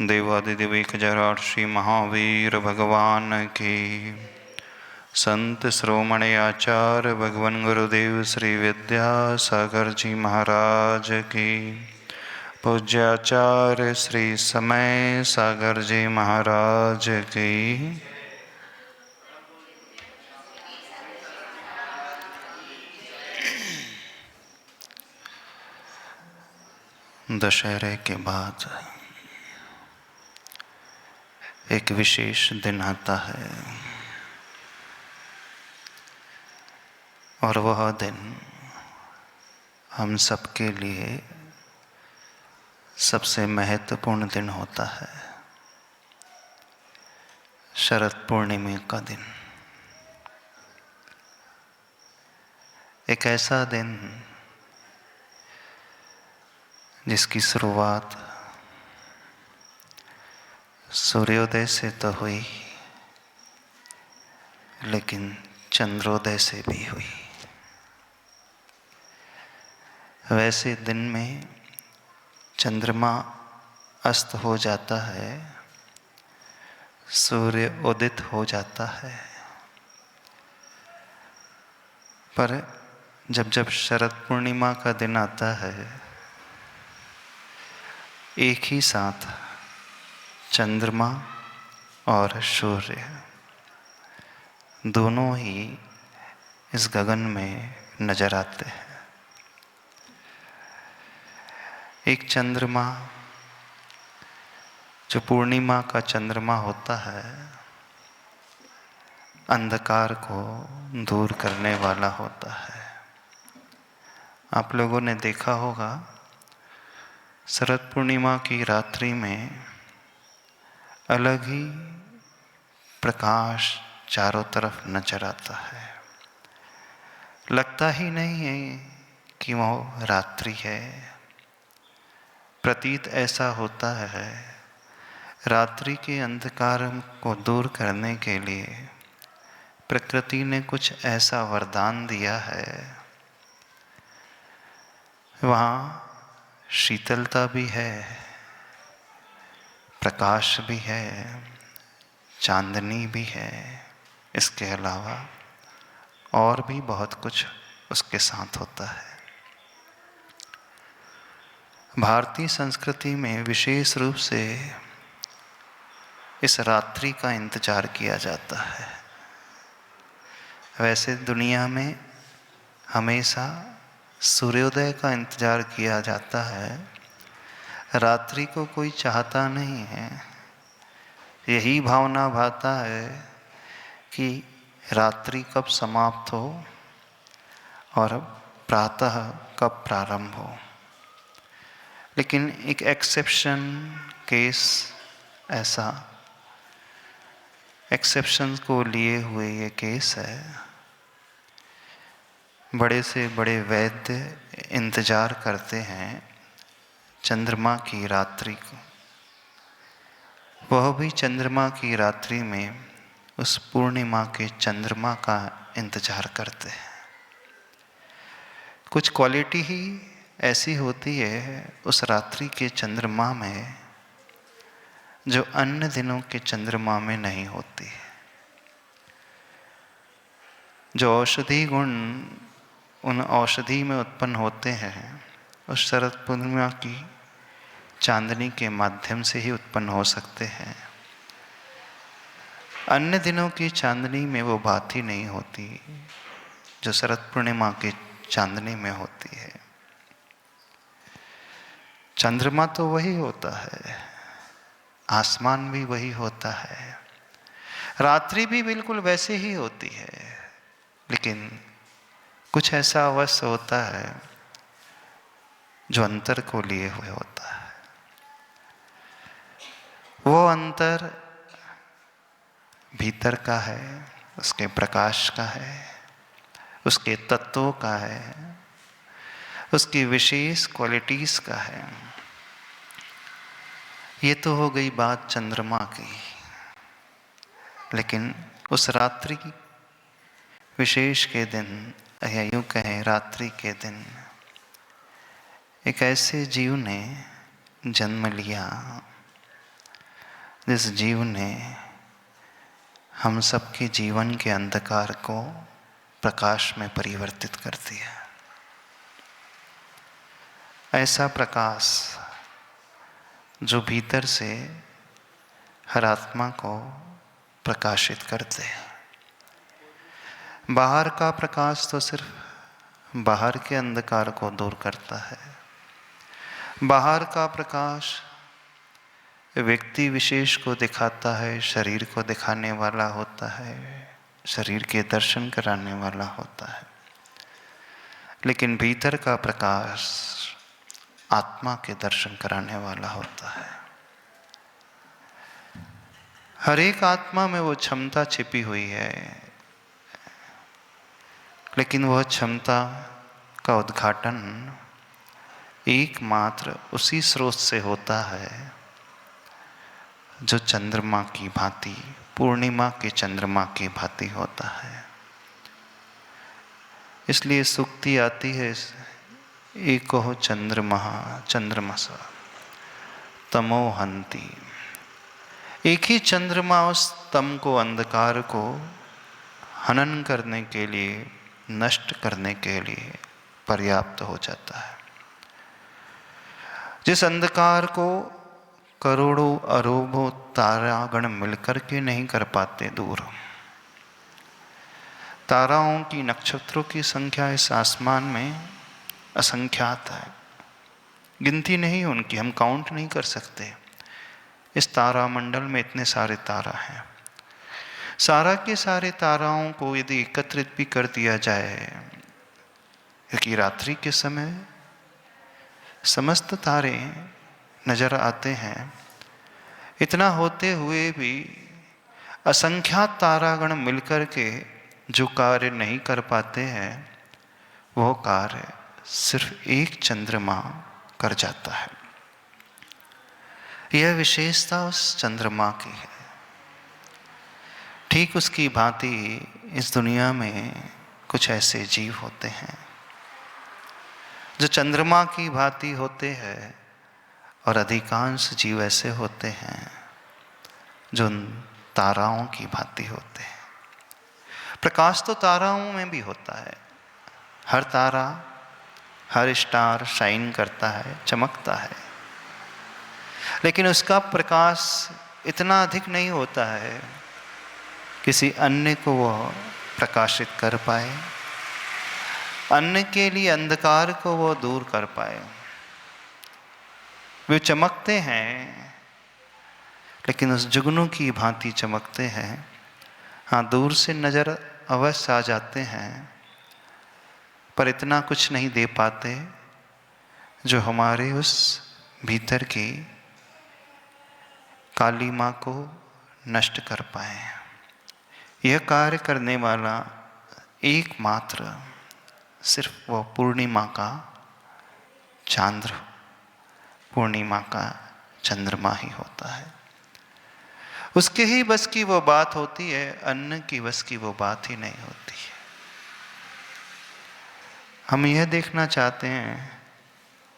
देवादिदेव जरार्षि महावीर भगवान की। संत श्रोमणि आचार्य भगवान गुरुदेव श्री विद्यासागर जी महाराज की। पूज्याचार्य श्री समय सागर जी महाराज की। दशहरे के बाद एक विशेष दिन आता है और वह दिन हम सबके लिए सबसे महत्वपूर्ण दिन होता है, शरद पूर्णिमा का दिन। एक ऐसा दिन जिसकी शुरुआत सूर्योदय से तो हुई, लेकिन चंद्रोदय से भी हुई। वैसे दिन में चंद्रमा अस्त हो जाता है, सूर्य उदित हो जाता है, पर जब जब शरद पूर्णिमा का दिन आता है, एक ही साथ चंद्रमा और सूर्य दोनों ही इस गगन में नजर आते हैं। एक चंद्रमा जो पूर्णिमा का चंद्रमा होता है, अंधकार को दूर करने वाला होता है। आप लोगों ने देखा होगा, शरद पूर्णिमा की रात्रि में अलग ही प्रकाश चारों तरफ नजर आता है। लगता ही नहीं है कि वो रात्रि है। प्रतीत ऐसा होता है, रात्रि के अंधकार को दूर करने के लिए प्रकृति ने कुछ ऐसा वरदान दिया है। वहाँ शीतलता भी है, प्रकाश भी है, चांदनी भी है। इसके अलावा और भी बहुत कुछ उसके साथ होता है। भारतीय संस्कृति में विशेष रूप से इस रात्रि का इंतजार किया जाता है। वैसे दुनिया में हमेशा सूर्योदय का इंतजार किया जाता है, रात्रि को कोई चाहता नहीं है। यही भावना भाता है कि रात्रि कब समाप्त हो और प्रातः कब प्रारंभ हो। लेकिन एक एक्सेप्शन केस, ऐसा एक्सेप्शन को लिए हुए ये केस है। बड़े से बड़े वैद्य इंतजार करते हैं चंद्रमा की रात्रि को। वह भी चंद्रमा की रात्रि में उस पूर्णिमा के चंद्रमा का इंतजार करते हैं। कुछ क्वालिटी ही ऐसी होती है उस रात्रि के चंद्रमा में जो अन्य दिनों के चंद्रमा में नहीं होती। जो औषधि गुण उन औषधि में उत्पन्न होते हैं, उस शरद पूर्णिमा की चांदनी के माध्यम से ही उत्पन्न हो सकते हैं। अन्य दिनों की चांदनी में वो बात ही नहीं होती जो शरद पूर्णिमा की चांदनी में होती है। चंद्रमा तो वही होता है, आसमान भी वही होता है, रात्रि भी बिल्कुल वैसे ही होती है, लेकिन कुछ ऐसा अवश्य होता है जो अंतर को लिए हुए होता है। वो अंतर भीतर का है, उसके प्रकाश का है, उसके तत्वों का है, उसकी विशेष क्वालिटीज का है। ये तो हो गई बात चंद्रमा की। लेकिन उस रात्रि विशेष के दिन, या यूं कहें रात्रि के दिन, एक ऐसे जीव ने जन्म लिया जिस जीव ने हम सबके जीवन के अंधकार को प्रकाश में परिवर्तित कर दिया। ऐसा प्रकाश जो भीतर से हर आत्मा को प्रकाशित करते हैं। बाहर का प्रकाश तो सिर्फ बाहर के अंधकार को दूर करता है। बाहर का प्रकाश व्यक्ति विशेष को दिखाता है, शरीर को दिखाने वाला होता है, शरीर के दर्शन कराने वाला होता है। लेकिन भीतर का प्रकाश आत्मा के दर्शन कराने वाला होता है। हर एक आत्मा में वो क्षमता छिपी हुई है, लेकिन वह क्षमता का उद्घाटन एकमात्र उसी स्रोत से होता है जो चंद्रमा की भांति, पूर्णिमा के चंद्रमा की भांति होता है। इसलिए सूक्ति आती है, एको चंद्रमा चंद्रमसा तमो हंति। एक ही चंद्रमा उस तम को, अंधकार को हनन करने के लिए, नष्ट करने के लिए पर्याप्त हो जाता है। जिस अंधकार को करोड़ों अरबों तारागण मिलकर के नहीं कर पाते दूर, ताराओं की, नक्षत्रों की संख्या इस आसमान में असंख्यात है, गिनती नहीं उनकी, हम काउंट नहीं कर सकते। इस तारामंडल में इतने सारे तारा हैं। सारा के सारे ताराओं को यदि एकत्रित भी कर दिया जाए, क्योंकि रात्रि के समय समस्त तारे नजर आते हैं, इतना होते हुए भी असंख्यात तारागण मिलकर के जो कार्य नहीं कर पाते हैं, वो कार्य सिर्फ एक चंद्रमा कर जाता है। यह विशेषता उस चंद्रमा की है। ठीक उसकी भांति इस दुनिया में कुछ ऐसे जीव होते हैं जो चंद्रमा की भांति होते हैं, और अधिकांश जीव ऐसे होते हैं जो ताराओं की भांति होते हैं। प्रकाश तो ताराओं में भी होता है। हर तारा, हर स्टार शाइन करता है, चमकता है, लेकिन उसका प्रकाश इतना अधिक नहीं होता है किसी अन्य को वह प्रकाशित कर पाए, अन्य के लिए अंधकार को वो दूर कर पाए। वे चमकते हैं, लेकिन उस जुगनू की भांति चमकते हैं। हाँ, दूर से नजर अवश्य आ जाते हैं, पर इतना कुछ नहीं दे पाते जो हमारे उस भीतर की काली माँ को नष्ट कर पाए। यह कार्य करने वाला एकमात्र सिर्फ वह पूर्णिमा का चांद्र, पूर्णिमा का चंद्रमा ही होता है। उसके ही बस की वो बात होती है, अन्य की बस की वो बात ही नहीं होती है। हम यह देखना चाहते हैं,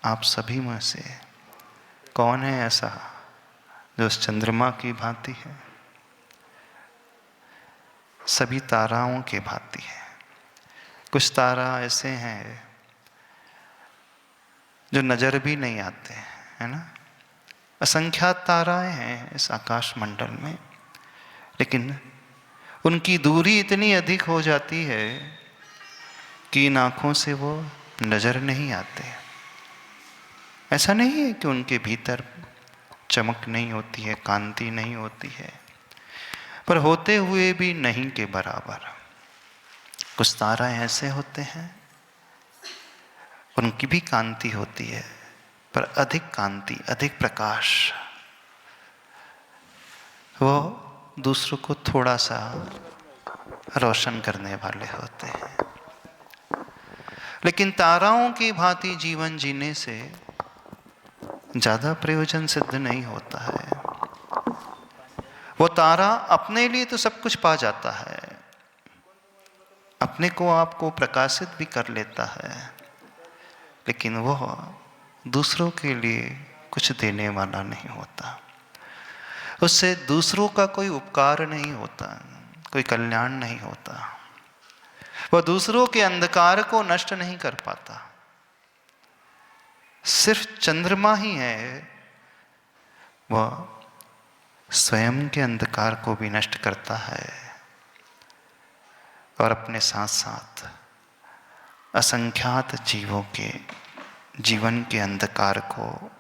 आप सभी में से कौन है ऐसा जो उस चंद्रमा की भांति है, सभी ताराओं के भांति है। कुछ तारा ऐसे हैं जो नजर भी नहीं आते, है ना। असंख्यात ताराएं हैं इस आकाश मंडल में, लेकिन उनकी दूरी इतनी अधिक हो जाती है कि इन आँखों से वो नजर नहीं आते। ऐसा नहीं है कि उनके भीतर चमक नहीं होती है, कांति नहीं होती है, पर होते हुए भी नहीं के बराबर। कुछ तारा ऐसे होते हैं, उनकी भी कांति होती है, पर अधिक कांति, अधिक प्रकाश, वो दूसरों को थोड़ा सा रोशन करने वाले होते हैं। लेकिन ताराओं की भांति जीवन जीने से ज़्यादा प्रयोजन सिद्ध नहीं होता है। वो तारा अपने लिए तो सब कुछ पा जाता है, अपने को आपको प्रकाशित भी कर लेता है, लेकिन वह दूसरों के लिए कुछ देने वाला नहीं होता। उससे दूसरों का कोई उपकार नहीं होता, कोई कल्याण नहीं होता। वह दूसरों के अंधकार को नष्ट नहीं कर पाता। सिर्फ चंद्रमा ही है वह स्वयं के अंधकार को भी नष्ट करता है और अपने साथ साथ असंख्यात जीवों के जीवन के अंधकार को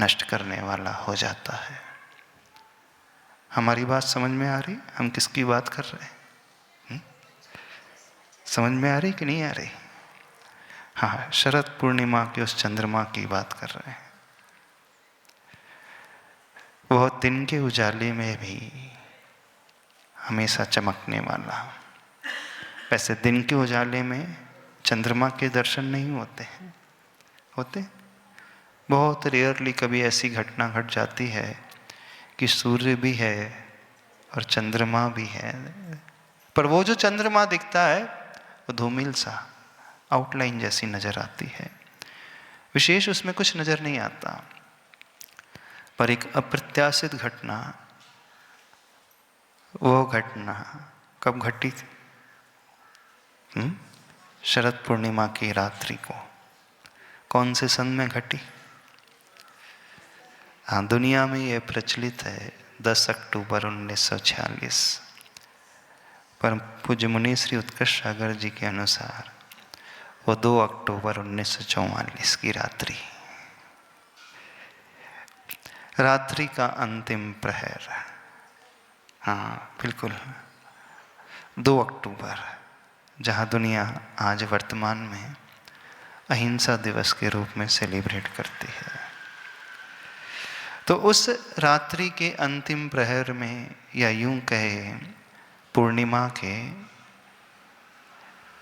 नष्ट करने वाला हो जाता है। हमारी बात समझ में आ रही? हम किसकी बात कर रहे हैं? समझ में आ रही कि नहीं आ रही? हाँ, शरद पूर्णिमा के उस चंद्रमा की बात कर रहे हैं। वह दिन के उजाले में भी हमेशा चमकने वाला। वैसे दिन के उजाले में चंद्रमा के दर्शन नहीं होते हैं, होते बहुत रेयरली कभी ऐसी घटना घट जाती है कि सूर्य भी है और चंद्रमा भी है, पर वो जो चंद्रमा दिखता है वो धूमिल सा आउटलाइन जैसी नजर आती है, विशेष उसमें कुछ नजर नहीं आता। पर एक अप्रत्याशित घटना, वो घटना कब घटी थी? शरद पूर्णिमा की रात्रि को। कौन से सन में घटी? हाँ, दुनिया में ये प्रचलित है 10 अक्टूबर 1946, पर पूज्य मुनि श्री उत्कर्ष सागर जी के अनुसार वो 2 अक्टूबर 1944 की रात्रि का अंतिम प्रहर। हाँ बिल्कुल, 2 अक्टूबर, जहाँ दुनिया आज वर्तमान में अहिंसा दिवस के रूप में सेलिब्रेट करती है। तो उस रात्रि के अंतिम प्रहर में, या यूं कहे पूर्णिमा के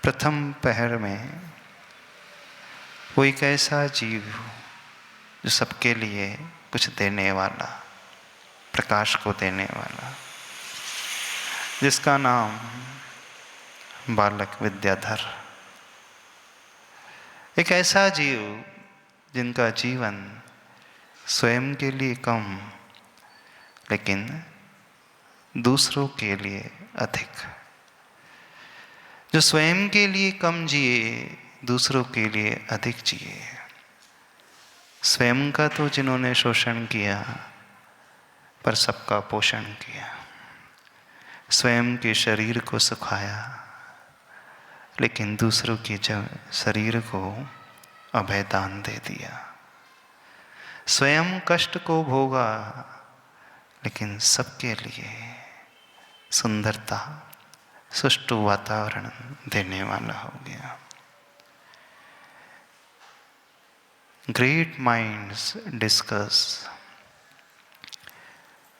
प्रथम पहर में, वो एक ऐसा जीव जो सबके लिए कुछ देने वाला, प्रकाश को देने वाला, जिसका नाम बालक विद्याधर, एक ऐसा जीव जिनका जीवन स्वयं के लिए कम लेकिन दूसरों के लिए अधिक, जो स्वयं के लिए कम जिए, दूसरों के लिए अधिक जिए। स्वयं का तो जिन्होंने शोषण किया, पर सबका पोषण किया। स्वयं के शरीर को सुखाया, लेकिन दूसरों के शरीर को अभयदान दे दिया। स्वयं कष्ट को भोगा, लेकिन सबके लिए सुंदरता, सुष्टु वातावरण देने वाला हो गया। ग्रेट माइंड्स डिस्कस,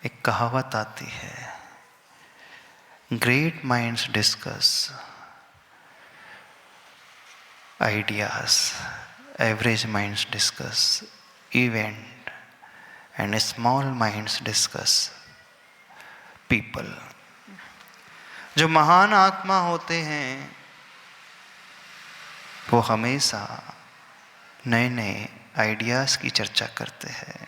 एक कहावत आती है, great minds discuss ideas, average minds discuss event, and small minds discuss people। जो महान आत्मा होते हैं वो हमेशा नए नए आइडियाज़ की चर्चा करते हैं,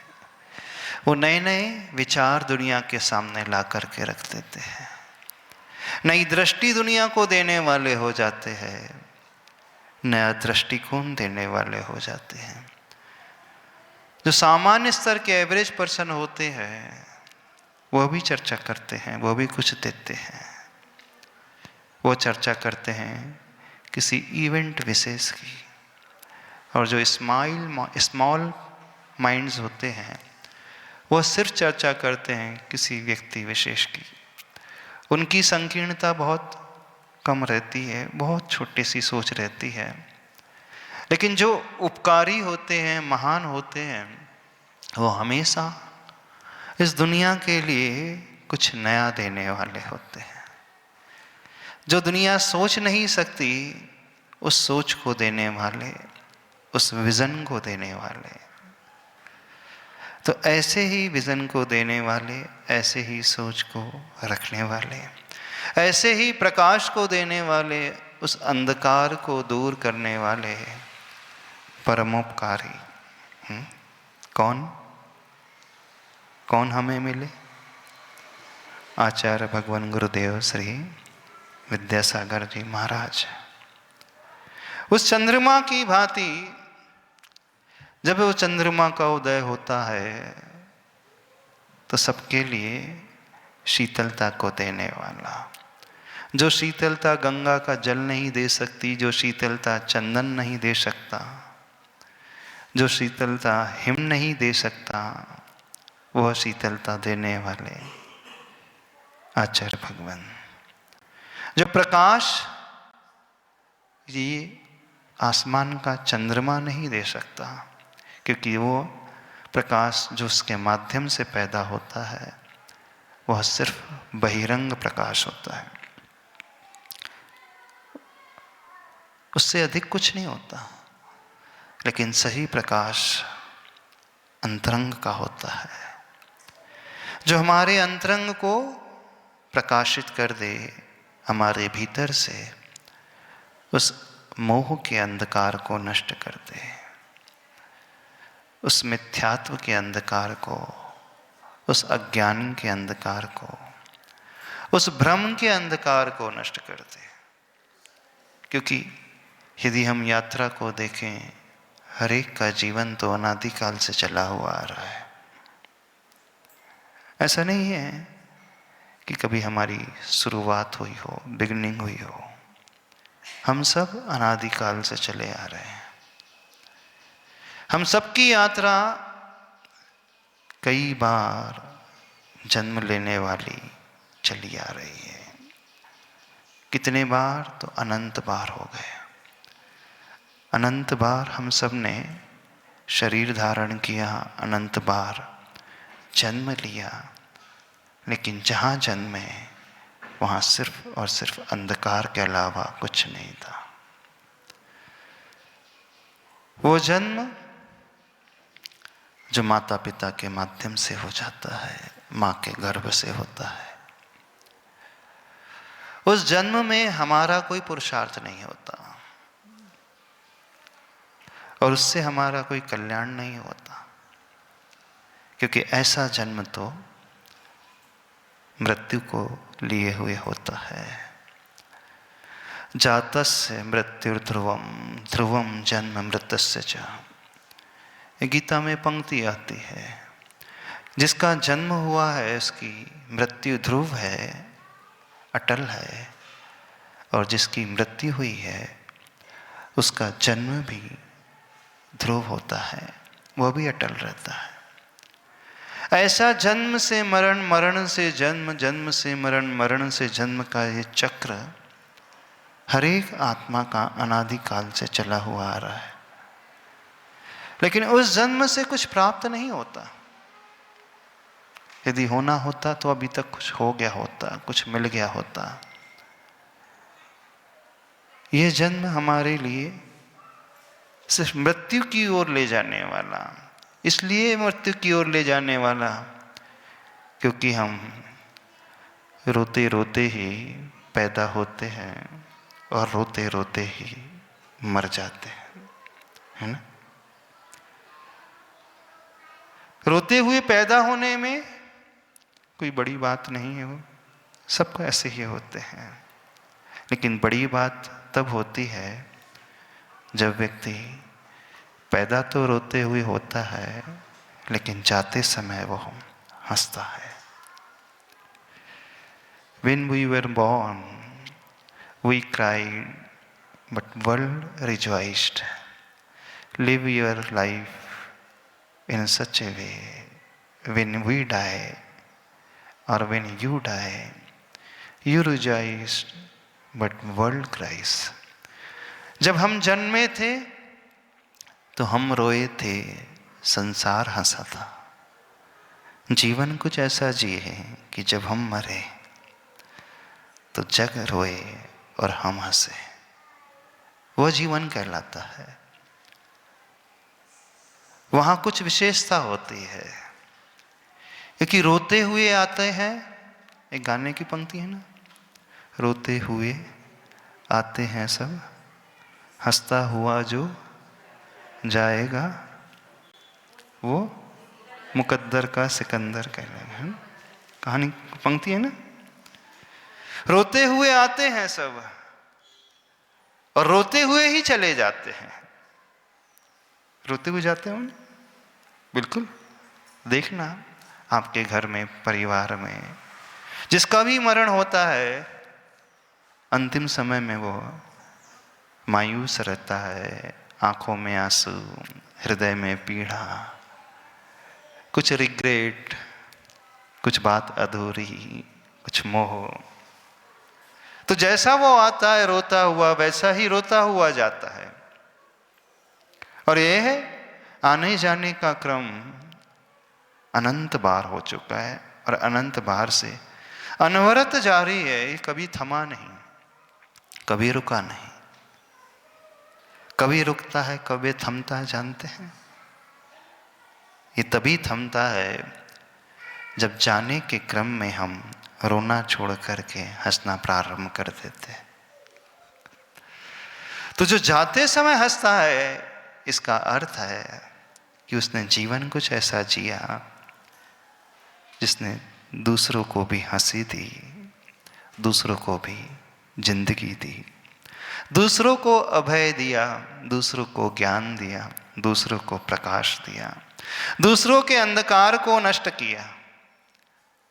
वो नए नए विचार दुनिया के सामने ला करके रख देते हैं, नई दृष्टि दुनिया को देने वाले हो जाते हैं, नया दृष्टिकोण देने वाले हो जाते हैं। जो सामान्य स्तर के एवरेज पर्सन होते हैं वो भी चर्चा करते हैं, वो भी कुछ देते हैं। वो चर्चा करते हैं किसी इवेंट विशेष की, और जो स्मॉल माइंड्स होते हैं वो सिर्फ चर्चा करते हैं किसी व्यक्ति विशेष की। उनकी संकीर्णता बहुत कम रहती है, बहुत छोटी सी सोच रहती है। लेकिन जो उपकारी होते हैं, महान होते हैं, वो हमेशा इस दुनिया के लिए कुछ नया देने वाले होते हैं। जो दुनिया सोच नहीं सकती, उस सोच को देने वाले, उस विज़न को देने वाले। तो ऐसे ही विज़न को देने वाले, ऐसे ही सोच को रखने वाले, ऐसे ही प्रकाश को देने वाले, उस अंधकार को दूर करने वाले परमोपकारी कौन कौन हमें मिले? आचार्य भगवान गुरुदेव श्री विद्यासागर जी महाराज। उस चंद्रमा की भांति जब वो चंद्रमा का उदय होता है तो सबके लिए शीतलता को देने वाला, जो शीतलता गंगा का जल नहीं दे सकती, जो शीतलता चंदन नहीं दे सकता, जो शीतलता हिम नहीं दे सकता, वह शीतलता देने वाले आचार्य भगवान। जो प्रकाश ये आसमान का चंद्रमा नहीं दे सकता, क्योंकि वो प्रकाश जो उसके माध्यम से पैदा होता है वह सिर्फ बहिरंग प्रकाश होता है, उससे अधिक कुछ नहीं होता। लेकिन सही प्रकाश अंतरंग का होता है, जो हमारे अंतरंग को प्रकाशित कर दे, हमारे भीतर से उस मोह के अंधकार को नष्ट कर दे, उस मिथ्यात्व के अंधकार को, उस अज्ञान के अंधकार को, उस भ्रम के अंधकार को नष्ट कर दे। क्योंकि यदि हम यात्रा को देखें, हर एक का जीवन तो अनादिकाल से चला हुआ आ रहा है। ऐसा नहीं है कि कभी हमारी शुरुआत हुई हो, बिगनिंग हुई हो। हम सब अनादिकाल से चले आ रहे हैं। हम सबकी यात्रा कई बार जन्म लेने वाली चली आ रही है। कितने बार? तो अनंत बार हो गए। अनंत बार हम सब ने शरीर धारण किया, अनंत बार जन्म लिया, लेकिन जहाँ जन्मे वहाँ सिर्फ और सिर्फ अंधकार के अलावा कुछ नहीं था। वो जन्म जो माता पिता के माध्यम से हो जाता है, माँ के गर्भ से होता है, उस जन्म में हमारा कोई पुरुषार्थ नहीं होता और उससे हमारा कोई कल्याण नहीं होता, क्योंकि ऐसा जन्म तो मृत्यु को लिए हुए होता है। जातस्य मृत्युर्ध्रुवम ध्रुवम जन्म मृतस्य च। गीता में पंक्ति आती है, जिसका जन्म हुआ है उसकी मृत्यु ध्रुव है, अटल है, और जिसकी मृत्यु हुई है उसका जन्म भी ध्रुव होता है, वह भी अटल रहता है। ऐसा जन्म से मरण, मरण से जन्म, जन्म से मरण, मरण से जन्म का ये चक्र हर एक आत्मा का अनादिकाल से चला हुआ आ रहा है। लेकिन उस जन्म से कुछ प्राप्त नहीं होता। यदि होना होता तो अभी तक कुछ हो गया होता, कुछ मिल गया होता। ये जन्म हमारे लिए सिर्फ मृत्यु की ओर ले जाने वाला, इसलिए मृत्यु की ओर ले जाने वाला क्योंकि हम रोते रोते ही पैदा होते हैं और रोते रोते ही मर जाते हैं, है ना। रोते हुए पैदा होने में कोई बड़ी बात नहीं है, वो सबको ऐसे ही होते हैं। लेकिन बड़ी बात तब होती है जब व्यक्ति पैदा तो रोते हुए होता है, लेकिन जाते समय वो हंसता है। When we were born, we cried, but world rejoiced. Live your life in such a way, when we die or when you die, you rejoice, but world cries. जब हम जन्मे थे तो हम रोए थे, संसार हंसा था। जीवन कुछ ऐसा जिए कि जब हम मरे तो जग रोए और हम हंसे, वह जीवन कहलाता है। वहाँ कुछ विशेषता होती है, क्योंकि रोते हुए आते हैं। एक गाने की पंक्ति है ना, रोते हुए आते हैं सब, हंसता हुआ जो जाएगा वो मुकद्दर का सिकंदर कहलाएगा, है ना। कहानी पंक्ति है ना। रोते हुए आते हैं सब और रोते हुए ही चले जाते हैं। रोते हुए जाते हैं बिल्कुल। देखना आपके घर में, परिवार में जिसका भी मरण होता है, अंतिम समय में वो मायूस रहता है, आंखों में आंसू, हृदय में पीड़ा, कुछ रिग्रेट, कुछ बात अधूरी, कुछ मोह। तो जैसा वो आता है रोता हुआ, वैसा ही रोता हुआ जाता है। और ये है आने जाने का क्रम अनंत बार हो चुका है और अनंत बार से अनवरत जारी है। ये कभी थमा नहीं, कभी रुका नहीं। कभी रुकता है, कभी थमता है, जानते हैं? ये तभी थमता है जब जाने के क्रम में हम रोना छोड़ करके हंसना प्रारंभ कर देते हैं। तो जो जाते समय हंसता है, इसका अर्थ है कि उसने जीवन कुछ ऐसा जिया जिसने दूसरों को भी हंसी दी, दूसरों को भी जिंदगी दी, दूसरों को अभय दिया, दूसरों को ज्ञान दिया, दूसरों को प्रकाश दिया, दूसरों के अंधकार को नष्ट किया।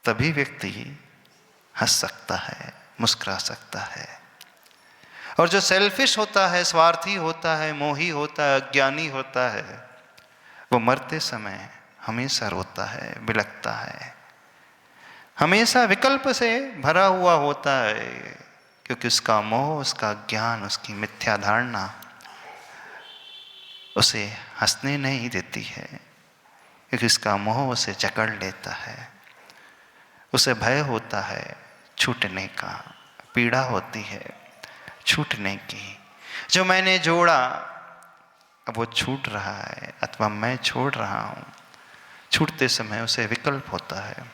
तभी व्यक्ति हंस सकता है, मुस्कुरा सकता है। और जो सेल्फिश होता है, स्वार्थी होता है, मोही होता है, अज्ञानी होता है, वो मरते समय हमेशा रोता है, बिलखता है, हमेशा विकल्प से भरा हुआ होता है, क्योंकि उसका मोह, उसका ज्ञान, उसकी मिथ्या धारणा उसे हंसने नहीं देती है, क्योंकि उसका मोह उसे जकड़ लेता है। उसे भय होता है छूटने का, पीड़ा होती है छूटने की। जो मैंने जोड़ा अब वो छूट रहा है, अथवा मैं छोड़ रहा हूँ। छूटते समय उसे विकल्प होता है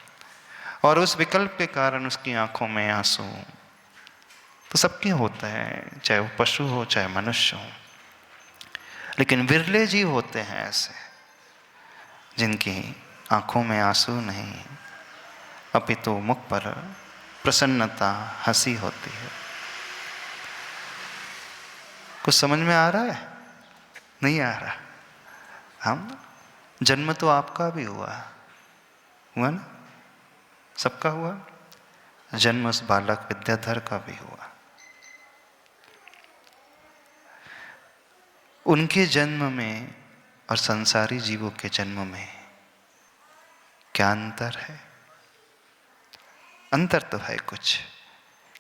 और उस विकल्प के कारण उसकी आंखों में आंसू तो सबके होते हैं, चाहे वो पशु हो चाहे मनुष्य हो। लेकिन विरले जीव होते हैं ऐसे जिनकी आंखों में आंसू नहीं, अपितु मुख पर प्रसन्नता, हंसी होती है। कुछ समझ में आ रहा है? नहीं आ रहा? हम जन्म तो आपका भी हुआ ना? सबका हुआ। जन्म उस बालक विद्याधर का भी हुआ। उनके जन्म में और संसारी जीवों के जन्म में क्या अंतर है? अंतर तो है कुछ,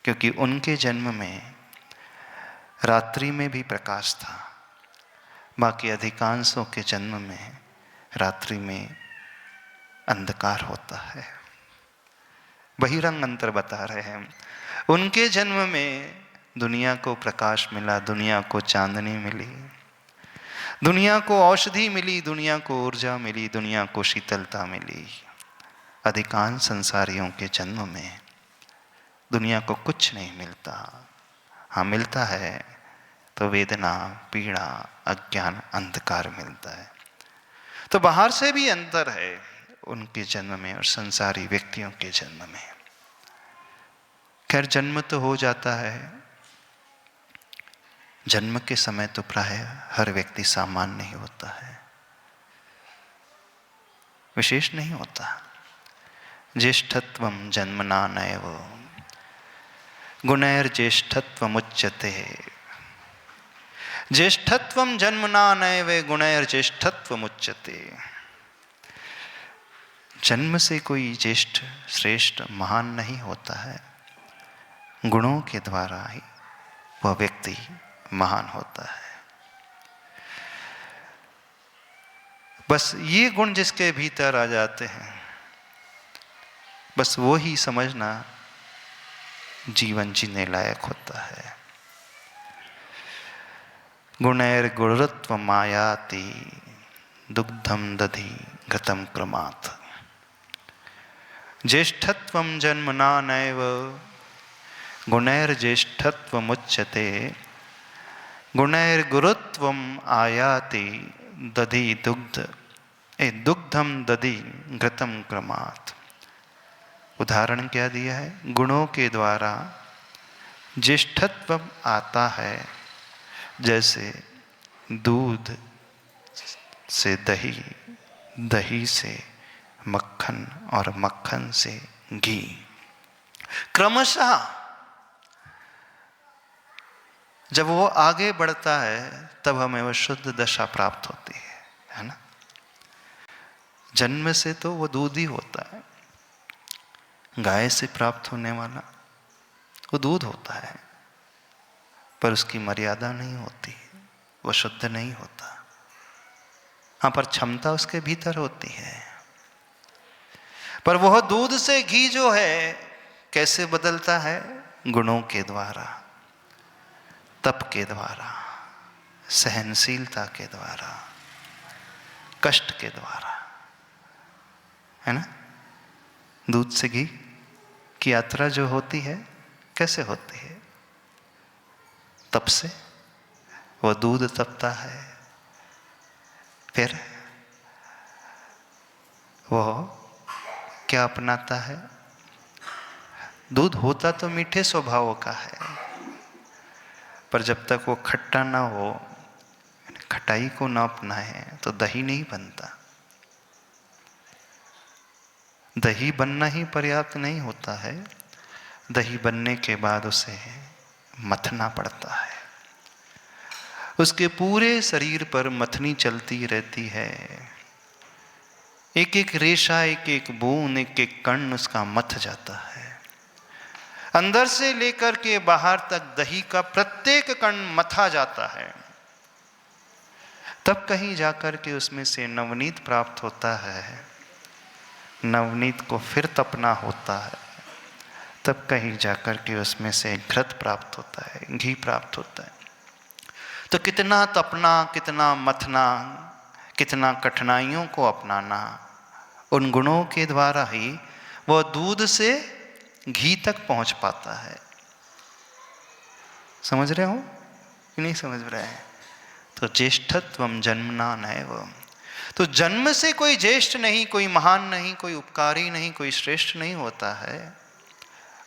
क्योंकि उनके जन्म में रात्रि में भी प्रकाश था, बाकी अधिकांशों के जन्म में रात्रि में अंधकार होता है। बहिरंग अंतर बता रहे हैं। उनके जन्म में दुनिया को प्रकाश मिला, दुनिया को चांदनी मिली, दुनिया को औषधि मिली, दुनिया को ऊर्जा मिली, दुनिया को शीतलता मिली। अधिकांश संसारियों के जन्म में दुनिया को कुछ नहीं मिलता। हाँ, मिलता है तो वेदना, पीड़ा, अज्ञान, अंधकार मिलता है। तो बाहर से भी अंतर है उनके जन्म में और संसारी व्यक्तियों के जन्म में। खैर, जन्म तो हो जाता है। जन्म के समय तो प्राय हर व्यक्ति सामान्य ही होता है, विशेष नहीं होता। ज्येष्ठत्वं जन्मना नैव गुणैर्ज्येष्ठत्वमुच्यते। ज्येष्ठत्वं जन्मना नैव गुणैर्ज्येष्ठत्वमुच्यते। जन्म से कोई ज्येष्ठ, श्रेष्ठ, महान नहीं होता है। गुणों के द्वारा ही वह व्यक्ति महान होता है। बस ये गुण जिसके भीतर आ जाते हैं, बस वो ही समझना जीवन जीने लायक होता है। गुणैर्गुरुत्वम् आयाति दुग्धम दधि घृतम क्रमात्। ज्येष्ठत्वं जन्मना नैव गुणैर्ज्येष्ठत्वमुच्यते। गुणैर्गुरुत्वम् आयाति दुग्धम दधि घृतम क्रमात्। उदाहरण क्या दिया है? गुणों के द्वारा ज्येष्ठत्व आता है, जैसे दूध से दही, दही से मक्खन और मक्खन से घी। क्रमशः जब वो आगे बढ़ता है तब हमें वो शुद्ध दशा प्राप्त होती है ना। जन्म से तो वो दूध ही होता है, गाय से प्राप्त होने वाला वो दूध होता है, पर उसकी मर्यादा नहीं होती, वो शुद्ध नहीं होता। हाँ, पर क्षमता उसके भीतर होती है। पर वह दूध से घी जो है कैसे बदलता है? गुणों के द्वारा, तप के द्वारा, सहनशीलता के द्वारा, कष्ट के द्वारा, है ना। दूध से घी की यात्रा जो होती है कैसे होती है? तप से। वह दूध तपता है, फिर वह क्या अपनाता है? दूध होता तो मीठे स्वभाव का है, पर जब तक वो खट्टा ना हो, खटाई को ना अपनाए, तो दही नहीं बनता। दही बनना ही पर्याप्त नहीं होता है, दही बनने के बाद उसे मथना पड़ता है। उसके पूरे शरीर पर मथनी चलती रहती है, एक एक रेशा, एक एक बूंद, एक एक कण उसका मथ जाता है। अंदर से लेकर के बाहर तक दही का प्रत्येक कण मथा जाता है। तब कहीं जाकर के उसमें से नवनीत प्राप्त होता है। नवनीत को फिर तपना होता है, तब कहीं जाकर के उसमें से घृत प्राप्त होता है, घी प्राप्त होता है। तो कितना तपना, कितना मथना, कितना कठिनाइयों को अपनाना, उन गुणों के द्वारा ही वह दूध से घी तक पहुंच पाता है। समझ रहे हो कि नहीं समझ रहे हैं? तो ज्येष्ठत्वम जन्मना नैव। तो जन्म से कोई ज्येष्ठ नहीं, कोई महान नहीं, कोई उपकारी नहीं, कोई श्रेष्ठ नहीं होता है,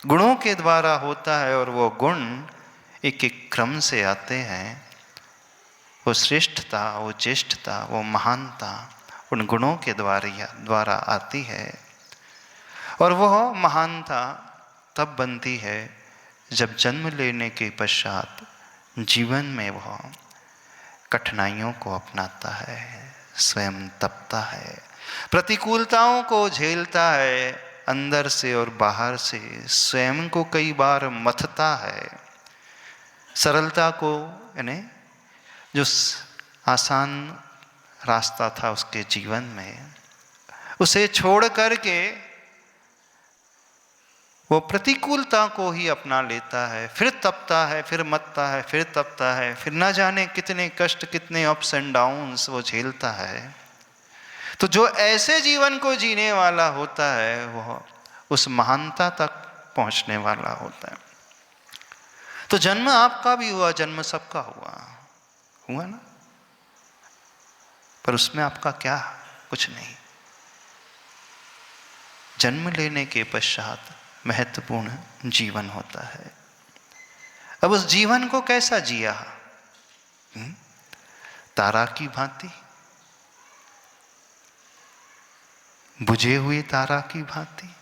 गुणों के द्वारा होता है। और वो गुण एक एक क्रम से आते हैं। वो श्रेष्ठता, वो ज्येष्ठता, वो महानता उन गुणों के द्वारा आती है। और वह महानता तब बनती है जब जन्म लेने के पश्चात जीवन में वह कठिनाइयों को अपनाता है, स्वयं तपता है, प्रतिकूलताओं को झेलता है, अंदर से और बाहर से स्वयं को कई बार मथता है। सरलता को, यानी जो आसान रास्ता था उसके जीवन में, उसे छोड़ करके वो प्रतिकूलता को ही अपना लेता है, फिर तपता है, फिर मथता है, फिर तपता है, फिर ना जाने कितने कष्ट, कितने अप्स एंड डाउन्स वो झेलता है। तो जो ऐसे जीवन को जीने वाला होता है वो उस महानता तक पहुंचने वाला होता है। तो जन्म आपका भी हुआ, जन्म सबका हुआ ना, पर उसमें आपका क्या? कुछ नहीं। जन्म लेने के पश्चात महत्वपूर्ण जीवन होता है। अब उस जीवन को कैसा जिया? तारा की भांति, बुझे हुए तारा की भांति,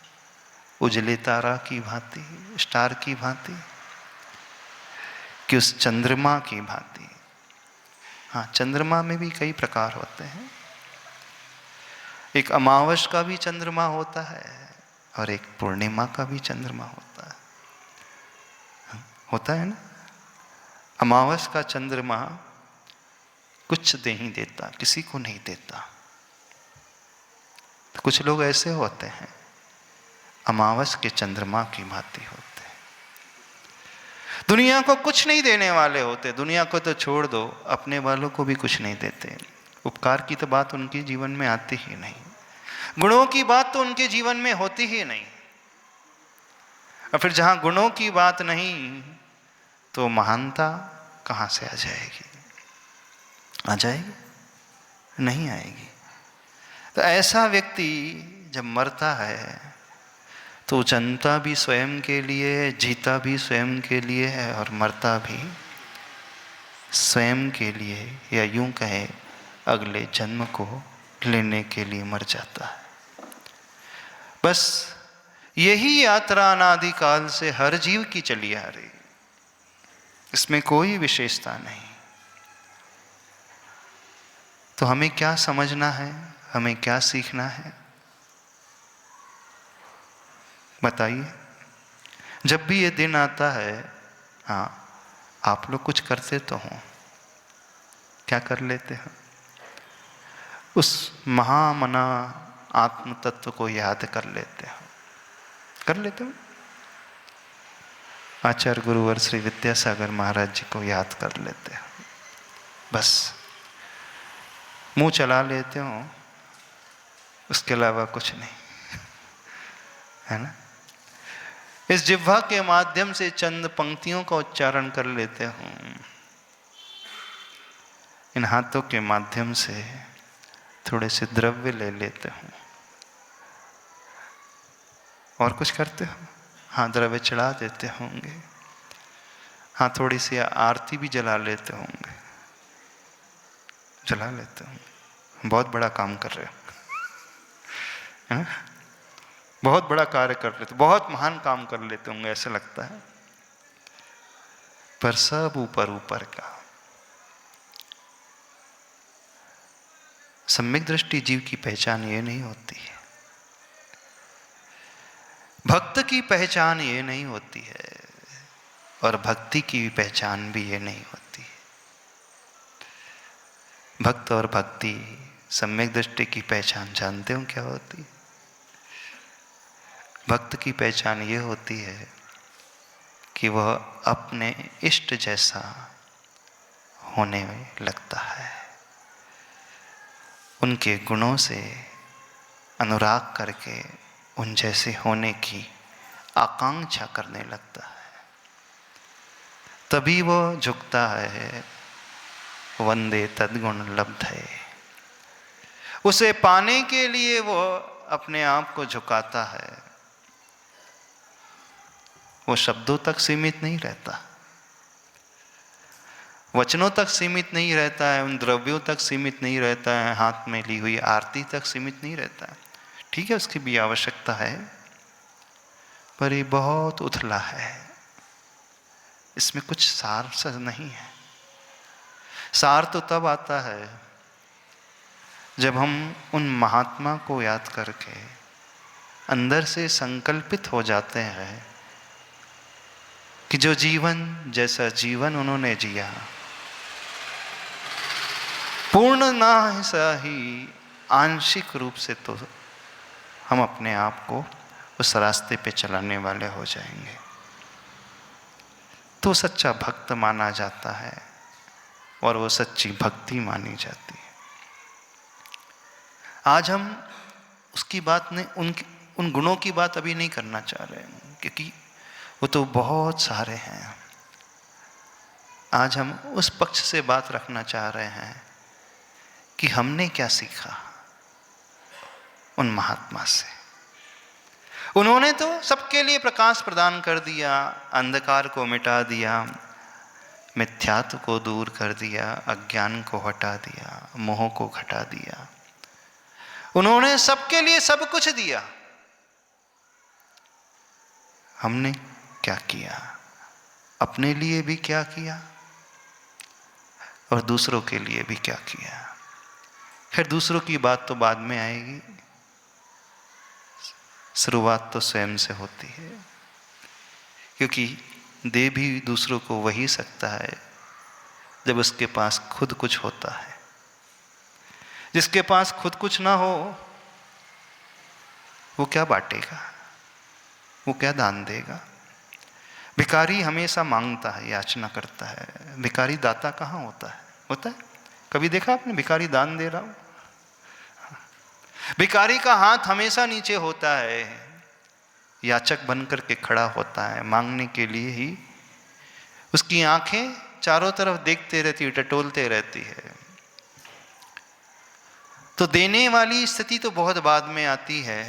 उजले तारा की भांति, स्टार की भांति, कि उस चंद्रमा की भांति। हाँ, चंद्रमा में भी कई प्रकार होते हैं। एक अमावस का भी चंद्रमा होता है और एक पूर्णिमा का भी चंद्रमा होता है ना। अमावस का चंद्रमा कुछ नहीं देता, किसी को नहीं देता। तो कुछ लोग ऐसे होते हैं, अमावस के चंद्रमा की भांति होते हैं, दुनिया को कुछ नहीं देने वाले होते। दुनिया को तो छोड़ दो, अपने वालों को भी कुछ नहीं देते। उपकार की तो बात उनके जीवन में आती ही नहीं, गुणों की बात तो उनके जीवन में होती ही नहीं। और फिर जहां गुणों की बात नहीं, तो महानता कहां से आ जाएगी? आ जाएगी? नहीं आएगी। तो ऐसा व्यक्ति जब मरता है तो जनता भी स्वयं के लिए है, जीता भी स्वयं के लिए है और मरता भी स्वयं के लिए, या यूं कहे अगले जन्म को लेने के लिए मर जाता है। बस यही यात्रा अनादिकाल से हर जीव की चली आ रही, इसमें कोई विशेषता नहीं। तो हमें क्या समझना है, हमें क्या सीखना है, बताइए। जब भी ये दिन आता है, हाँ, आप लोग कुछ करते तो हों, क्या कर लेते हैं? उस महामना आत्म तत्व को याद कर लेते हो, कर लेते हो। आचार्य गुरुवर श्री विद्यासागर महाराज जी को याद कर लेते हो, बस मुंह चला लेते हो, उसके अलावा कुछ नहीं, है ना। इस जिह्वा के माध्यम से चंद पंक्तियों का उच्चारण कर लेते हो, इन हाथों के माध्यम से थोड़े से द्रव्य ले लेते हो, और कुछ करते हो? हाँ, द्रव्य चढ़ा देते होंगे, हाँ, थोड़ी सी आरती भी जला लेते होंगे, जला लेते होंगे। बहुत बड़ा काम कर रहे हो, है ना? बहुत बड़ा कार्य कर लेते, बहुत महान काम कर लेते होंगे, ऐसा लगता है। पर सब ऊपर ऊपर का। सम्यक दृष्टि जीव की पहचान ये नहीं होती है, भक्त की पहचान ये नहीं होती है, और भक्ति की पहचान भी ये नहीं होती है। भक्त और भक्ति, सम्यक दृष्टि की पहचान जानते हो क्या होती है? भक्त की पहचान ये होती है कि वह अपने इष्ट जैसा होने में लगता है, उनके गुणों से अनुराग करके उन जैसे होने की आकांक्षा करने लगता है, तभी वो झुकता है। वंदे तद्गुण लब्धये, उसे पाने के लिए वो अपने आप को झुकाता है। वो शब्दों तक सीमित नहीं रहता, वचनों तक सीमित नहीं रहता है, उन द्रव्यों तक सीमित नहीं रहता है, हाथ में ली हुई आरती तक सीमित नहीं रहता है। ठीक है, उसकी भी आवश्यकता है, पर ये बहुत उथला है, इसमें कुछ सार सा नहीं है। सार तो तब आता है जब हम उन महात्मा को याद करके अंदर से संकल्पित हो जाते हैं कि जो जीवन, जैसा जीवन उन्होंने जिया, पूर्ण ना ऐसा ही आंशिक रूप से तो हम अपने आप को उस रास्ते पे चलाने वाले हो जाएंगे, तो सच्चा भक्त माना जाता है और वो सच्ची भक्ति मानी जाती है। आज हम उसकी बात नहीं, उन गुणों की बात अभी नहीं करना चाह रहे हैं, क्योंकि वो तो बहुत सारे हैं। आज हम उस पक्ष से बात रखना चाह रहे हैं कि हमने क्या सीखा उन महात्मा से। उन्होंने तो सबके लिए प्रकाश प्रदान कर दिया, अंधकार को मिटा दिया, मिथ्यात्व को दूर कर दिया, अज्ञान को हटा दिया, मोह को घटा दिया। उन्होंने सबके लिए सब कुछ दिया। हमने क्या किया? अपने लिए भी क्या किया और दूसरों के लिए भी क्या किया? फिर दूसरों की बात तो बाद में आएगी, शुरुआत तो स्वयं से होती है, क्योंकि दे भी दूसरों को वही सकता है जब उसके पास खुद कुछ होता है। जिसके पास खुद कुछ ना हो वो क्या बांटेगा, वो क्या दान देगा? भिखारी हमेशा मांगता है, याचना करता है। भिखारी दाता कहाँ होता है? होता है? कभी देखा आपने भिखारी दान दे रहा हो? भिखारी का हाथ हमेशा नीचे होता है, याचक बनकर के खड़ा होता है, मांगने के लिए ही। उसकी आंखें चारों तरफ देखते रहती, टटोलते रहती है। तो देने वाली स्थिति तो बहुत बाद में आती है,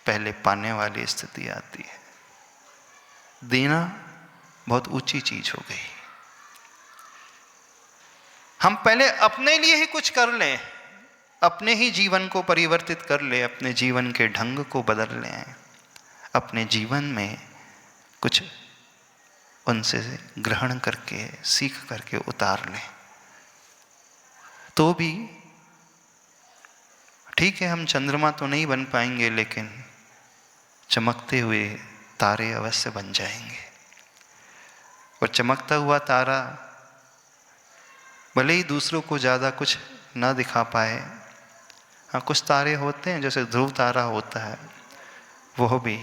पहले पाने वाली स्थिति आती है। देना बहुत ऊंची चीज हो गई। हम पहले अपने लिए ही कुछ कर लें, अपने ही जीवन को परिवर्तित कर ले, अपने जीवन के ढंग को बदल लें, अपने जीवन में कुछ उनसे ग्रहण करके सीख करके उतार लें, तो भी ठीक है। हम चंद्रमा तो नहीं बन पाएंगे, लेकिन चमकते हुए तारे अवश्य बन जाएंगे। और चमकता हुआ तारा भले ही दूसरों को ज़्यादा कुछ ना दिखा पाए, हाँ कुछ तारे होते हैं, जैसे ध्रुव तारा होता है, वह भी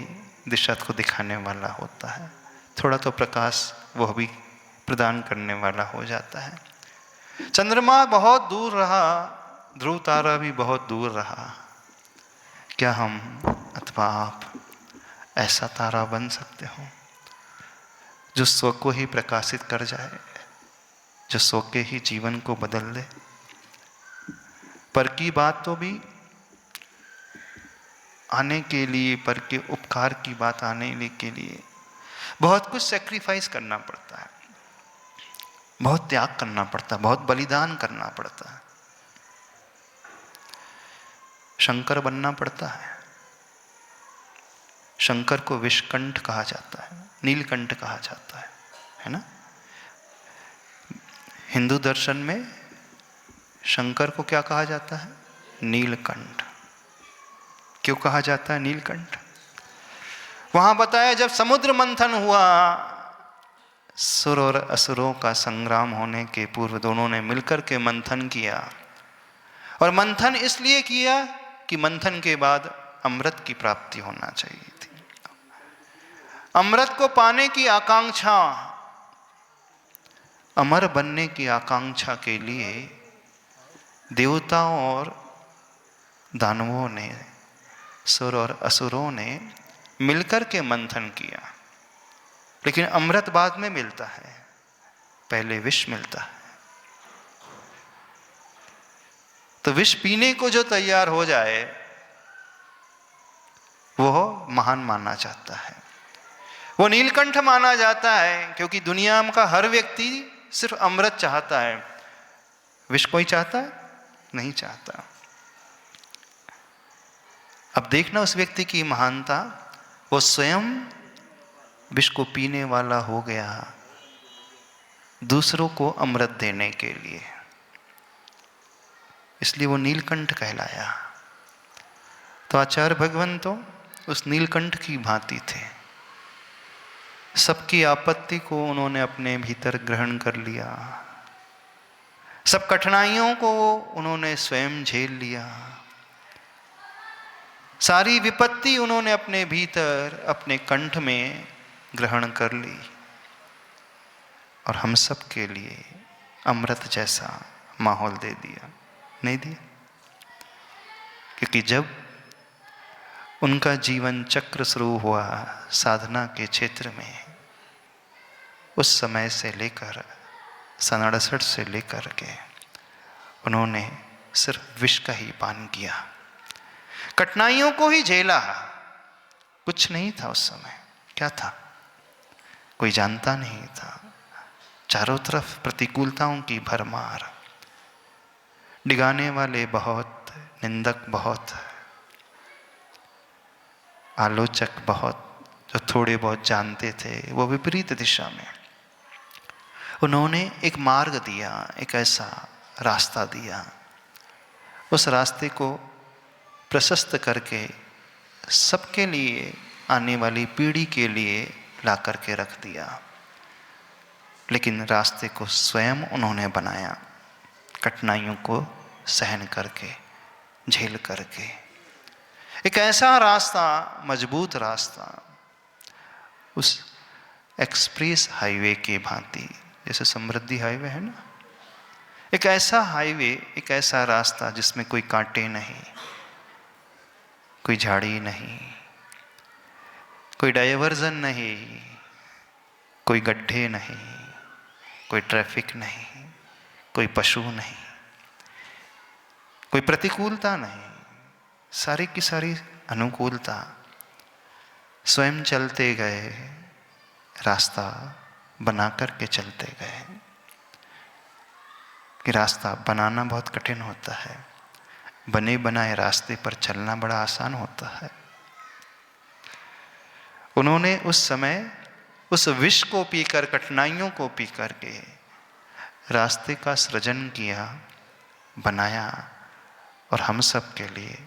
दिशा को दिखाने वाला होता है, थोड़ा तो प्रकाश वह भी प्रदान करने वाला हो जाता है। चंद्रमा बहुत दूर रहा, ध्रुव तारा भी बहुत दूर रहा। क्या हम अथवा आप ऐसा तारा बन सकते हो जो स्व को ही प्रकाशित कर जाए, जो स्व के ही जीवन को बदल दे? पर की बात तो भी आने के लिए, पर के उपकार की बात आने के लिए बहुत कुछ सैक्रिफाइस करना पड़ता है, बहुत त्याग करना पड़ता है, बहुत बलिदान करना पड़ता है। शंकर बनना पड़ता है। शंकर को विषकंठ कहा जाता है, नीलकंठ कहा जाता है ना? हिंदू दर्शन में शंकर को क्या कहा जाता है? नीलकंठ। क्यों कहा जाता है नीलकंठ? वहां बताया जब समुद्र मंथन हुआ, सुर और असुरों का संग्राम होने के पूर्व दोनों ने मिलकर के मंथन किया। और मंथन इसलिए किया कि मंथन के बाद अमृत की प्राप्ति होना चाहिए थी। अमृत को पाने की आकांक्षा, अमर बनने की आकांक्षा के लिए देवताओं और दानवों ने, सुर और असुरों ने मिलकर के मंथन किया। लेकिन अमृत बाद में मिलता है, पहले विष मिलता है। तो विष पीने को जो तैयार हो जाए वो महान माना जाता है, वो नीलकंठ माना जाता है। क्योंकि दुनिया का हर व्यक्ति सिर्फ अमृत चाहता है, विष कोई चाहता है? नहीं चाहता। अब देखना उस व्यक्ति की महानता, वो स्वयं विष को पीने वाला हो गया दूसरों को अमृत देने के लिए, इसलिए वो नीलकंठ कहलाया। तो आचार्य भगवान तो उस नीलकंठ की भांति थे। सबकी आपत्ति को उन्होंने अपने भीतर ग्रहण कर लिया, सब कठिनाइयों को उन्होंने स्वयं झेल लिया, सारी विपत्ति उन्होंने अपने भीतर अपने कंठ में ग्रहण कर ली, और हम सब के लिए अमृत जैसा माहौल दे दिया। नहीं दिया? क्योंकि जब उनका जीवन चक्र शुरू हुआ साधना के क्षेत्र में, उस समय से लेकर 1968 से लेकर के उन्होंने सिर्फ विष का ही पान किया, कठिनाइयों को ही झेला। कुछ नहीं था उस समय, क्या था? कोई जानता नहीं था। चारों तरफ प्रतिकूलताओं की भरमार, डिगाने वाले बहुत, निंदक बहुत, आलोचक बहुत। जो थोड़े बहुत जानते थे वो विपरीत दिशा में। उन्होंने एक मार्ग दिया, एक ऐसा रास्ता दिया, उस रास्ते को प्रशस्त करके सबके लिए, आने वाली पीढ़ी के लिए ला करके रख दिया। लेकिन रास्ते को स्वयं उन्होंने बनाया, कठिनाइयों को सहन करके, झेल करके। एक ऐसा रास्ता, मजबूत रास्ता, उस एक्सप्रेस हाईवे की भांति, जैसे समृद्धि हाईवे है ना, एक ऐसा हाईवे, एक ऐसा रास्ता जिसमें कोई कांटे नहीं, कोई झाड़ी नहीं, कोई डायवर्जन नहीं, कोई गड्ढे नहीं, कोई ट्रैफिक नहीं, कोई पशु नहीं, कोई प्रतिकूलता नहीं, सारी की सारी अनुकूलता। स्वयं चलते गए, रास्ता बना करके चलते गए। कि रास्ता बनाना बहुत कठिन होता है, बने बनाए रास्ते पर चलना बड़ा आसान होता है। उन्होंने उस समय उस विष को पीकर, कठिनाइयों को पी करके रास्ते का सृजन किया, बनाया और हम सब के लिए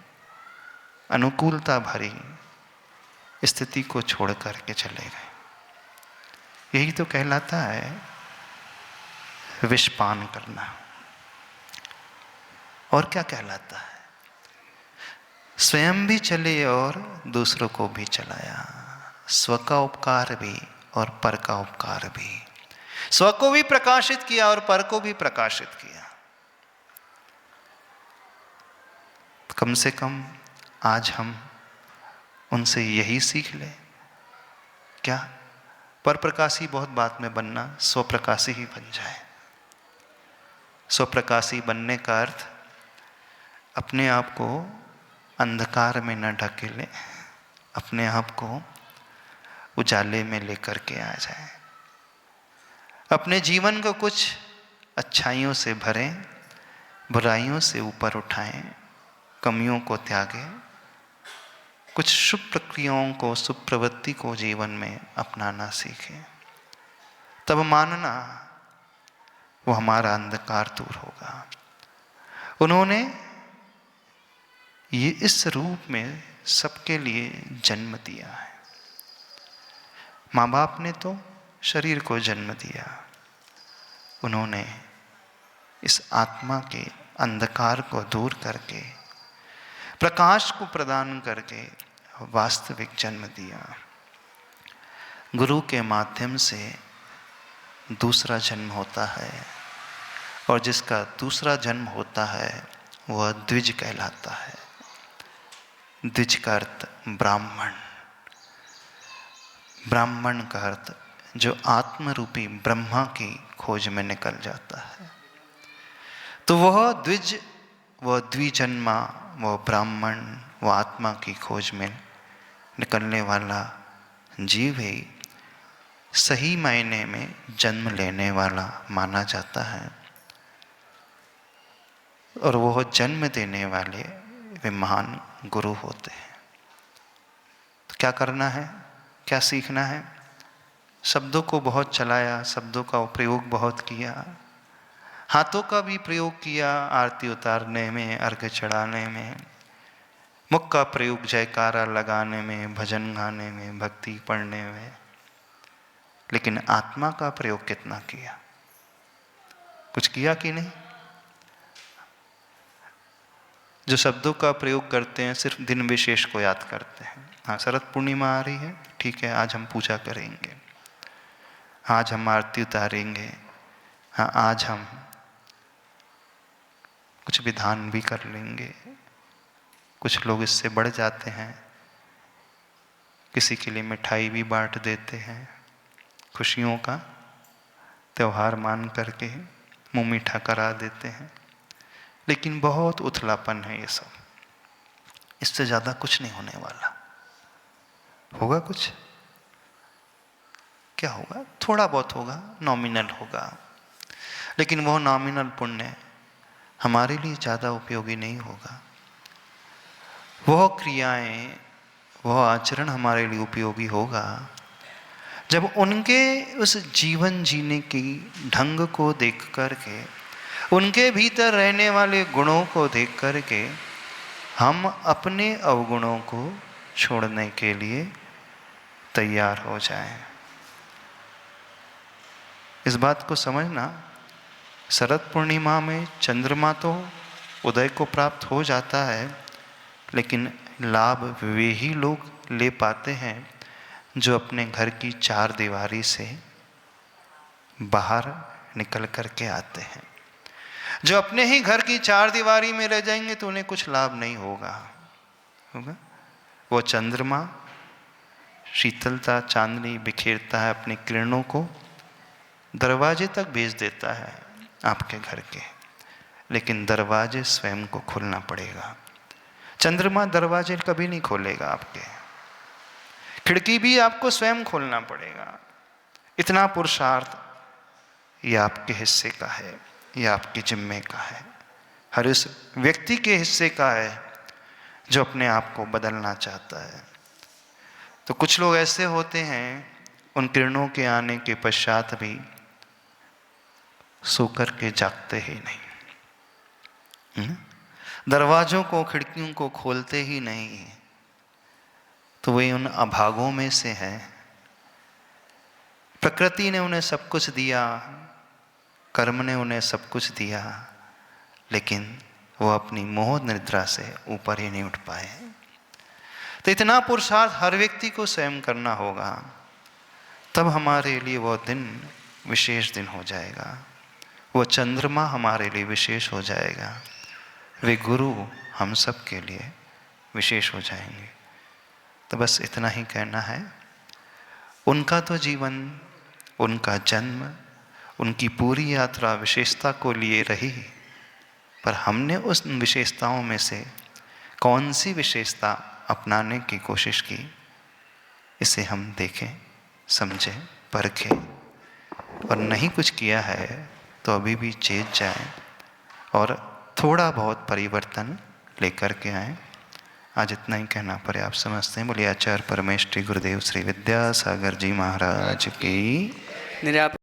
अनुकूलता भरी स्थिति को छोड़ करके चले गए। यही तो कहलाता है विषपान करना। और क्या कहलाता है? स्वयं भी चले और दूसरों को भी चलाया। स्व का उपकार भी और पर का उपकार भी। स्व को भी प्रकाशित किया और पर को भी प्रकाशित किया। कम से कम आज हम उनसे यही सीख लें। क्या? पर प्रकाशी बहुत बाद में बनना, स्वप्रकाशी ही बन जाए। स्वप्रकाशी बनने का अर्थ अपने आप को अंधकार में न ढकेले, अपने आप को उजाले में लेकर के आ जाए। अपने जीवन को कुछ अच्छाइयों से भरें, बुराइयों से ऊपर उठाएं, कमियों को त्यागें, कुछ शुभ प्रक्रियाओं को, शुभ प्रवृत्ति को जीवन में अपनाना सीखें। तब मानना वो हमारा अंधकार दूर होगा। उन्होंने ये इस रूप में सबके लिए जन्म दिया है। माँ बाप ने तो शरीर को जन्म दिया, उन्होंने इस आत्मा के अंधकार को दूर करके, प्रकाश को प्रदान करके वास्तविक जन्म दिया। गुरु के माध्यम से दूसरा जन्म होता है, और जिसका दूसरा जन्म होता है वह द्विज कहलाता है। द्विज का अर्थ ब्राह्मण। ब्राह्मण का अर्थ जो आत्म रूपी ब्रह्मा की खोज में निकल जाता है। तो वह द्विज, वह द्विजन्मा, वह ब्राह्मण, वह आत्मा की खोज में निकलने वाला जीव ही सही मायने में जन्म लेने वाला माना जाता है। और वह जन्म देने वाले वे महान गुरु होते हैं। तो क्या करना है, क्या सीखना है? शब्दों को बहुत चलाया, शब्दों का प्रयोग बहुत किया, हाथों का भी प्रयोग किया, आरती उतारने में, अर्घ्य चढ़ाने में, मुख का प्रयोग जयकारा लगाने में, भजन गाने में, भक्ति पढ़ने में। लेकिन आत्मा का प्रयोग कितना किया? कुछ किया कि नहीं? जो शब्दों का प्रयोग करते हैं सिर्फ दिन विशेष को याद करते हैं। हाँ, शरद पूर्णिमा आ रही है, ठीक है, आज हम पूजा करेंगे, आज हम आरती उतारेंगे, हाँ आज हम कुछ विधान भी कर लेंगे। कुछ लोग इससे बढ़ जाते हैं, किसी के लिए मिठाई भी बांट देते हैं, खुशियों का त्यौहार मान करके मुँह मीठा करा देते हैं। लेकिन बहुत उथलापन है ये सब, इससे ज़्यादा कुछ नहीं होने वाला। होगा कुछ? क्या होगा? थोड़ा बहुत होगा, नॉमिनल होगा। लेकिन वह नॉमिनल पुण्य हमारे लिए ज़्यादा उपयोगी नहीं होगा। वह क्रियाएं, वह आचरण हमारे लिए उपयोगी होगा जब उनके उस जीवन जीने की ढंग को देख करके, उनके भीतर रहने वाले गुणों को देख करके हम अपने अवगुणों को छोड़ने के लिए तैयार हो जाएं। इस बात को समझना, शरद पूर्णिमा में चंद्रमा तो उदय को प्राप्त हो जाता है, लेकिन लाभ वे ही लोग ले पाते हैं जो अपने घर की चार दीवारी से बाहर निकल करके आते हैं। जो अपने ही घर की चार दीवारी में रह जाएंगे तो उन्हें कुछ लाभ नहीं होगा। वो चंद्रमा शीतलता, चांदनी बिखेरता है, अपनी किरणों को दरवाजे तक भेज देता है आपके घर के, लेकिन दरवाजे स्वयं को खोलना पड़ेगा। चंद्रमा दरवाजे कभी नहीं खोलेगा आपके, खिड़की भी आपको स्वयं खोलना पड़ेगा। इतना पुरुषार्थ ये आपके हिस्से का है, ये आपके जिम्मे का है, हर उस व्यक्ति के हिस्से का है जो अपने आप को बदलना चाहता है। तो कुछ लोग ऐसे होते हैं, उन किरणों के आने के पश्चात भी सो कर के जागते ही नहीं, दरवाजों को खिड़कियों को खोलते ही नहीं, तो वे उन अभागों में से है। प्रकृति ने उन्हें सब कुछ दिया, कर्म ने उन्हें सब कुछ दिया, लेकिन वो अपनी मोह निद्रा से ऊपर ही नहीं उठ पाए। तो इतना पुरुषार्थ हर व्यक्ति को स्वयं करना होगा, तब हमारे लिए वो दिन विशेष दिन हो जाएगा, वो चंद्रमा हमारे लिए विशेष हो जाएगा, वे गुरु हम सब के लिए विशेष हो जाएंगे। तो बस इतना ही कहना है, उनका तो जीवन, उनका जन्म, उनकी पूरी यात्रा विशेषता को लिए रही, पर हमने उस विशेषताओं में से कौन सी विशेषता अपनाने की कोशिश की, इसे हम देखें, समझें, परखें। और नहीं कुछ किया है तो अभी भी चेत जाएं और थोड़ा बहुत परिवर्तन लेकर के आएं। आज इतना ही कहना पर्याप्त समझते हैं। बोलिए आचार्य परमेष्ठी गुरुदेव श्री विद्यासागर जी महाराज की।